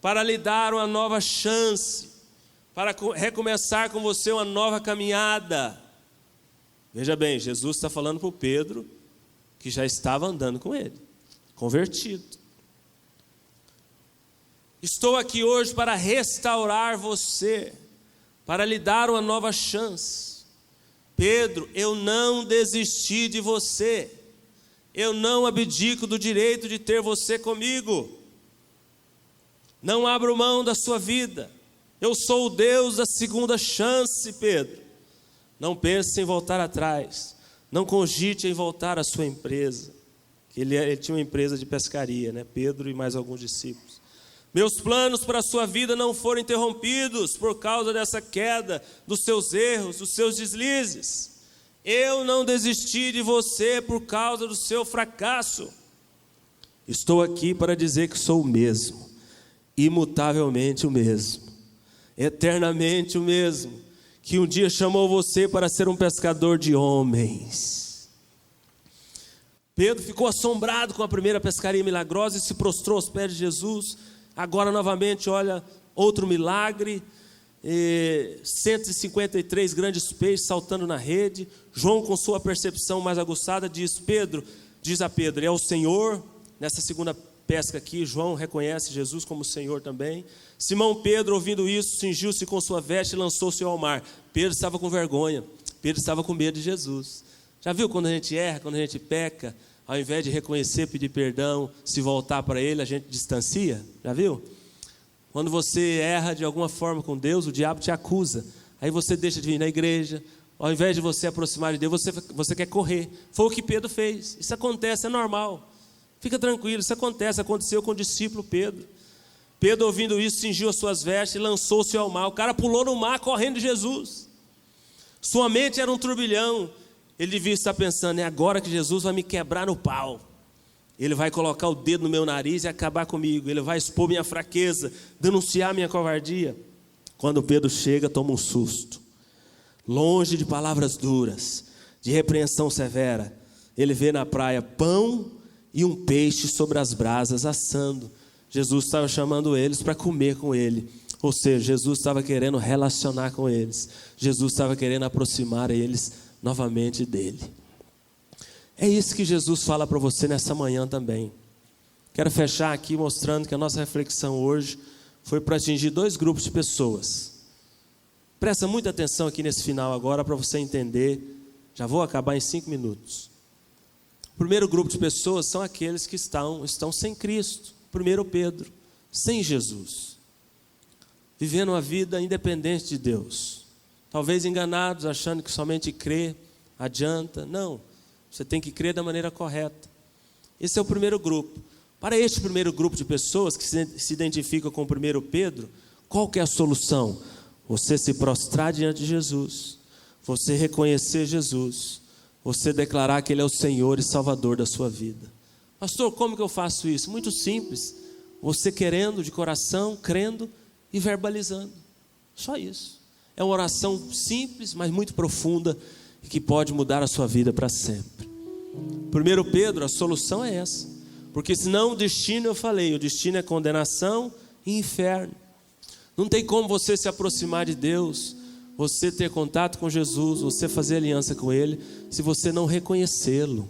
para lhe dar uma nova chance, para recomeçar com você uma nova caminhada. Veja bem, Jesus está falando para o Pedro, que já estava andando com ele, convertido. Estou aqui hoje para restaurar você, para lhe dar uma nova chance. Pedro, eu não desisti de você. Eu não abdico do direito de ter você comigo. Não abro mão da sua vida. Eu sou o Deus da segunda chance, Pedro. Não pense em voltar atrás. Não cogite em voltar à sua empresa. Ele tinha uma empresa de pescaria, né? Pedro e mais alguns discípulos. Meus planos para a sua vida não foram interrompidos por causa dessa queda, dos seus erros, dos seus deslizes. Eu não desisti de você por causa do seu fracasso. Estou aqui para dizer que sou o mesmo, imutavelmente o mesmo, eternamente o mesmo, que um dia chamou você para ser um pescador de homens. Pedro ficou assombrado com a primeira pescaria milagrosa e se prostrou aos pés de Jesus. Agora novamente, olha, outro milagre, 153 grandes peixes saltando na rede. João, com sua percepção mais aguçada, diz a Pedro, é o Senhor. Nessa segunda pesca aqui, João reconhece Jesus como Senhor também. Simão Pedro, ouvindo isso, cingiu-se com sua veste e lançou-se ao mar. Pedro estava com vergonha, Pedro estava com medo de Jesus. Já viu quando a gente erra, quando a gente peca, ao invés de reconhecer, pedir perdão, se voltar para Ele, a gente distancia? Já viu? Quando você erra de alguma forma com Deus, o diabo te acusa. Aí você deixa de vir na igreja. Ao invés de você aproximar de Deus, você quer correr. Foi o que Pedro fez. Isso acontece, é normal. Fica tranquilo, isso acontece. Aconteceu com o discípulo Pedro. Pedro, ouvindo isso, cingiu as suas vestes e lançou-se ao mar. O cara pulou no mar correndo de Jesus. Sua mente era um turbilhão. Ele devia estar pensando, é agora que Jesus vai me quebrar no pau. Ele vai colocar o dedo no meu nariz e acabar comigo. Ele vai expor minha fraqueza, denunciar minha covardia. Quando Pedro chega, toma um susto. Longe de palavras duras, de repreensão severa, ele vê na praia pão e um peixe sobre as brasas assando. Jesus estava chamando eles para comer com ele. Ou seja, Jesus estava querendo relacionar com eles. Jesus estava querendo aproximar eles novamente dele. É isso que Jesus fala para você nessa manhã também. Quero fechar aqui mostrando que a nossa reflexão hoje foi para atingir 2 grupos de pessoas. Presta muita atenção aqui nesse final agora para você entender. Já vou acabar em 5 minutos. O primeiro grupo de pessoas são aqueles que estão sem Cristo. Primeiro Pedro, sem Jesus. Vivendo uma vida independente de Deus. Talvez enganados, achando que somente crer adianta. Não. Você tem que crer da maneira correta. Esse é o primeiro grupo. Para este primeiro grupo de pessoas que se identificam com o primeiro Pedro, qual que é a solução? Você se prostrar diante de Jesus, você reconhecer Jesus, você declarar que Ele é o Senhor e Salvador da sua vida. Pastor, como que eu faço isso? Muito simples. Você querendo de coração, crendo e verbalizando. Só isso. É uma oração simples, mas muito profunda e que pode mudar a sua vida para sempre. Primeiro Pedro, a solução é essa. Porque senão o destino, eu falei, o destino é condenação e inferno. Não tem como você se aproximar de Deus, você ter contato com Jesus, você fazer aliança com Ele, se você não reconhecê-lo.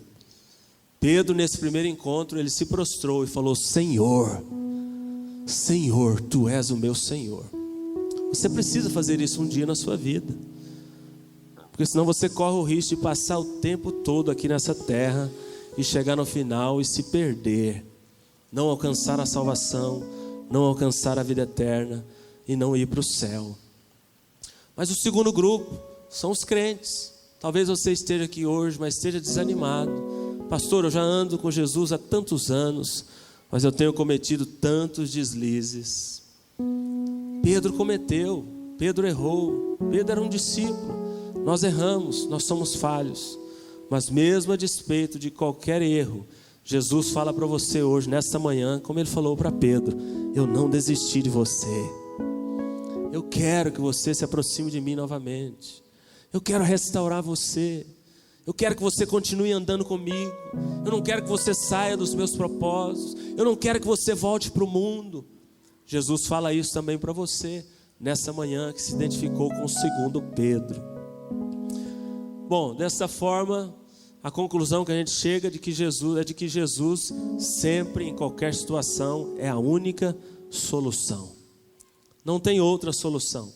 Pedro, nesse primeiro encontro, ele se prostrou e falou: Senhor, Senhor, Tu és o meu Senhor. Você precisa fazer isso um dia na sua vida. Porque senão você corre o risco de passar o tempo todo aqui nessa terra e chegar no final e se perder. Não alcançar a salvação, não alcançar a vida eterna e não ir para o céu. Mas o segundo grupo são os crentes. Talvez você esteja aqui hoje, mas esteja desanimado. Pastor, eu já ando com Jesus há tantos anos, mas eu tenho cometido tantos deslizes. Pedro cometeu, Pedro errou, Pedro era um discípulo. Nós erramos, nós somos falhos, mas mesmo a despeito de qualquer erro, Jesus fala para você hoje, nesta manhã, como Ele falou para Pedro: eu não desisti de você. Eu quero que você se aproxime de mim novamente. Eu quero restaurar você. Eu quero que você continue andando comigo. Eu não quero que você saia dos meus propósitos. Eu não quero que você volte para o mundo. Jesus fala isso também para você, nessa manhã que se identificou com o segundo Pedro. Bom, dessa forma, a conclusão que a gente chega é de que Jesus sempre, em qualquer situação, é a única solução. Não tem outra solução.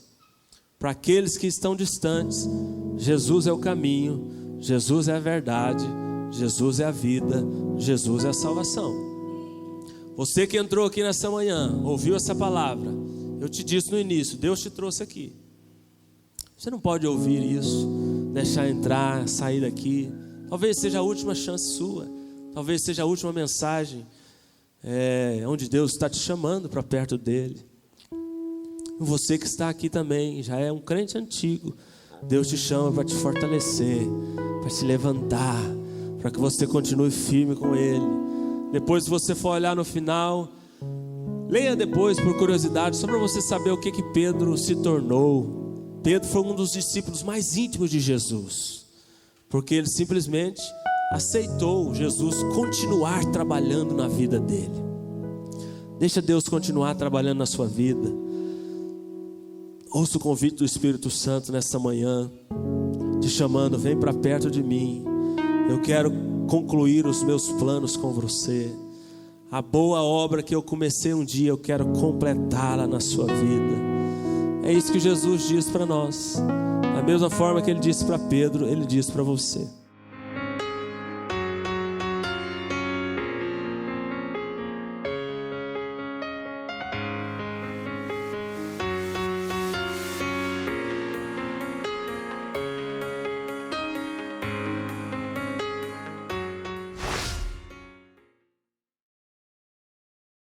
Para aqueles que estão distantes, Jesus é o caminho, Jesus é a verdade, Jesus é a vida, Jesus é a salvação. Você que entrou aqui nessa manhã, ouviu essa palavra, eu te disse no início, Deus te trouxe aqui. Você não pode ouvir isso, deixar entrar, sair daqui. Talvez seja a última chance sua, talvez seja a última mensagem É onde Deus está te chamando para perto dele. Você que está aqui também, já é um crente antigo, Deus te chama para te fortalecer, para te levantar, para que você continue firme com Ele. Depois, se você for olhar no final, leia depois por curiosidade, só para você saber o que Pedro se tornou. Pedro foi um dos discípulos mais íntimos de Jesus, porque ele simplesmente aceitou Jesus continuar trabalhando na vida dele. Deixa Deus continuar trabalhando na sua vida. Ouça o convite do Espírito Santo nessa manhã, te chamando: vem para perto de mim, eu quero concluir os meus planos com você. A boa obra que eu comecei um dia, eu quero completá-la na sua vida. É isso que Jesus diz para nós. Da mesma forma que Ele disse para Pedro, Ele diz para você.